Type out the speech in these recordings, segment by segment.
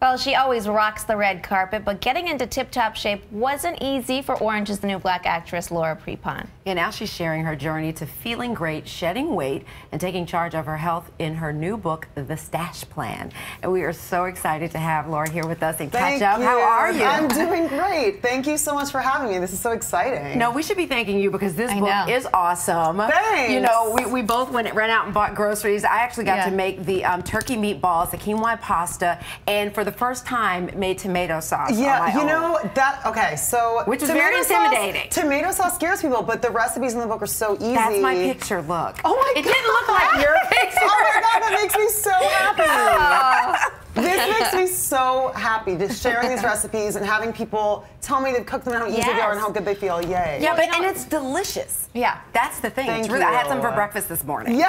Well, she always rocks the red carpet, but getting into tip-top shape wasn't easy for Orange is the New Black actress Laura Prepon. Yeah, now she's sharing her journey to feeling great, shedding weight, and taking charge of her health in her new book, The Stash Plan. And we are so excited to have Laura here with us and catch up. How are you? I'm doing great. Thank you so much for having me. This is so exciting. No, we should be thanking you because this book is awesome. Thanks. You know, we both ran out and bought groceries. I actually got to make the turkey meatballs, the quinoa pasta, and for the first time made tomato sauce. Yeah, you know that. Okay, so which is very intimidating. Tomato sauce scares people, but the recipes in the book are so easy. That's my picture. Look. Oh my God. It didn't look like your picture. Oh my God, that makes me so happy. This makes me so happy, just sharing these recipes and having people tell me they've cooked them and how easy they are and how good they feel. Yay. Yeah, but and it's delicious. Yeah. That's the thing. Thank it's really, you. I had some for breakfast this morning. Yay.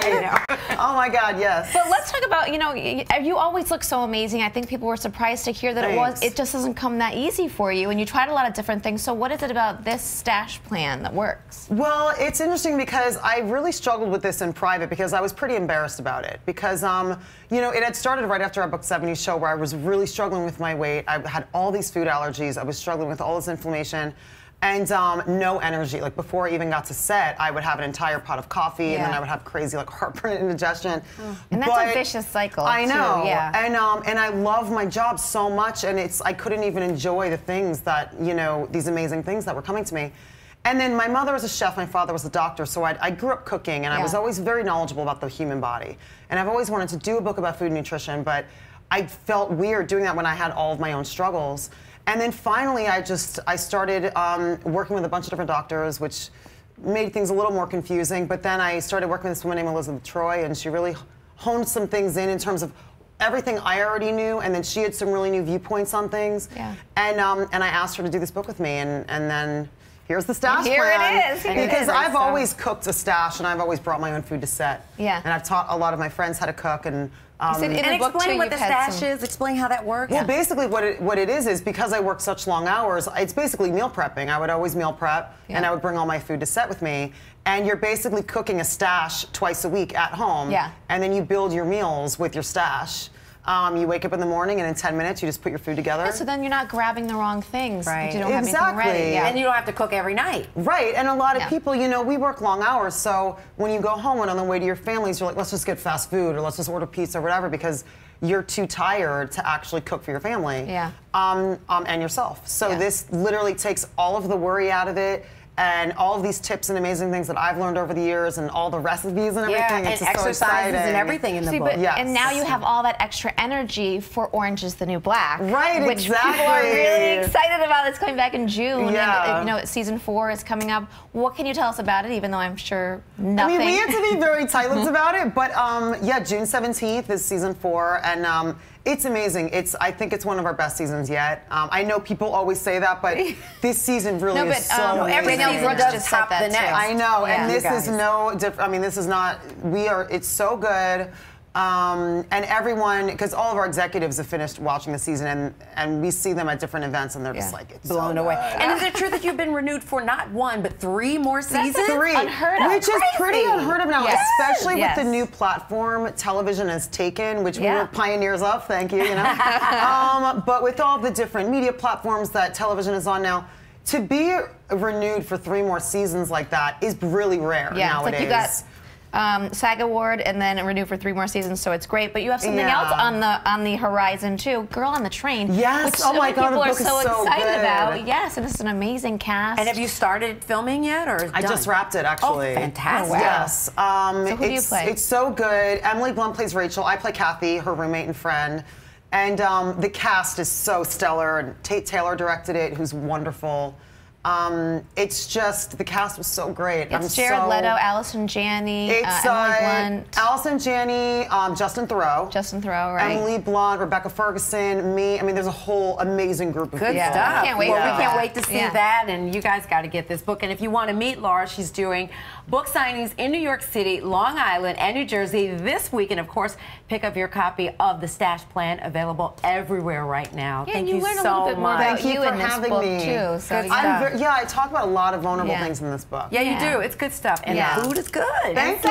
You know. Oh my God, yes. But let's talk about, you know, you always look so amazing. I think people were surprised to hear that it just doesn't come that easy for you, and you tried a lot of different things. So what is it about this stash plan that works? Well, it's interesting because I really struggled with this in private because I was pretty embarrassed about it because, you know, it had started right after our Book 70 show where I was really struggling with my weight. I had all these food allergies. I was struggling with all this inflammation and no energy. Like before I even got to set, I would have an entire pot of coffee and then I would have crazy like heartburn and indigestion. And that's a vicious cycle. I know. Too, yeah. And I love my job so much, and I couldn't even enjoy the things that, you know, these amazing things that were coming to me. And then my mother was a chef, my father was a doctor, so I grew up cooking, and I was always very knowledgeable about the human body. And I've always wanted to do a book about food and nutrition, but I felt weird doing that when I had all of my own struggles. And then finally, I started working with a bunch of different doctors, which made things a little more confusing. But then I started working with this woman named Elizabeth Troy, and she really honed some things in terms of everything I already knew, and then she had some really new viewpoints on things. Yeah. And I asked her to do this book with me, and then here's the stash plan. Here it is. Because I've always cooked a stash, and I've always brought my own food to set. Yeah. And I've taught a lot of my friends how to cook, and explain what the stash is. Explain how that works. Well, basically, what it is because I work such long hours. It's basically meal prepping. I would always meal prep, and I would bring all my food to set with me. And you're basically cooking a stash twice a week at home. Yeah. And then you build your meals with your stash. You wake up in the morning, and in 10 minutes, you just put your food together. Yeah, so then you're not grabbing the wrong things. Right. You don't have anything ready. Yeah. And you don't have to cook every night. Right. And a lot of people, you know, we work long hours, so when you go home and on the way to your families, you're like, let's just get fast food, or let's just order pizza or whatever, because you're too tired to actually cook for your family. Yeah. And yourself. So this literally takes all of the worry out of it, and all of these tips and amazing things that I've learned over the years, and all the recipes and everything. Yeah, it's and just exercises so exciting. and everything in the book. And now you have all that extra energy for Orange is the New Black. Right, which exactly. people are really excited about. It's coming back in June. Yeah. And, you know, season 4 is coming up. What can you tell us about it, even though I'm sure nothing? I mean, we have to be very tight-lipped about it, but yeah, June 17th is season 4, and it's amazing. I think it's one of our best seasons yet. I know people always say that, but this season really is so amazing. Every season does top the next. I know, and this is no different. I mean, this is not. It's so good. And everyone, because all of our executives have finished watching the season, and we see them at different events, and they're just like, it's blown away. And is it true that you've been renewed for not 1 but 3 more seasons? That's 3, unheard of. Which is pretty unheard of now, especially with the Yes. new platform television has taken, which we were pioneers of. Thank you. You know, but with all the different media platforms that television is on now, to be renewed for 3 more seasons like that is really rare nowadays. Like you got SAG Award and then renewed for 3 more seasons, so it's great. But you have something else on the horizon too, Girl on the Train. Yes. Which oh my God, people the are book so is so excited good. about. Yes, and it's an amazing cast. And have you started filming yet, or is I just wrapped it actually. Oh, fantastic! Oh, wow. Yes. So who do you play? It's so good. Emily Blunt plays Rachel. I play Kathy, her roommate and friend. And the cast is so stellar. And Tate Taylor directed it, who's wonderful. It's just, the cast was so great. It's Jared Leto, Allison Janney, Emily Blunt. Allison Janney, Justin Theroux. Justin Theroux, right. Emily Blunt, Rebecca Ferguson, me. I mean, there's a whole amazing group of people. Good stuff. Can't wait we can't wait to see that, and you guys got to get this book. And if you want to meet Laura, she's doing book signings in New York City, Long Island, and New Jersey this week. And of course, pick up your copy of The Stash Plan, available everywhere right now. Yeah, Thank you you learn a so little bit more much. about you in this book too. So yeah, I talk about a lot of vulnerable things in this book. Yeah, you do. It's good stuff. And the food is good. Thank you.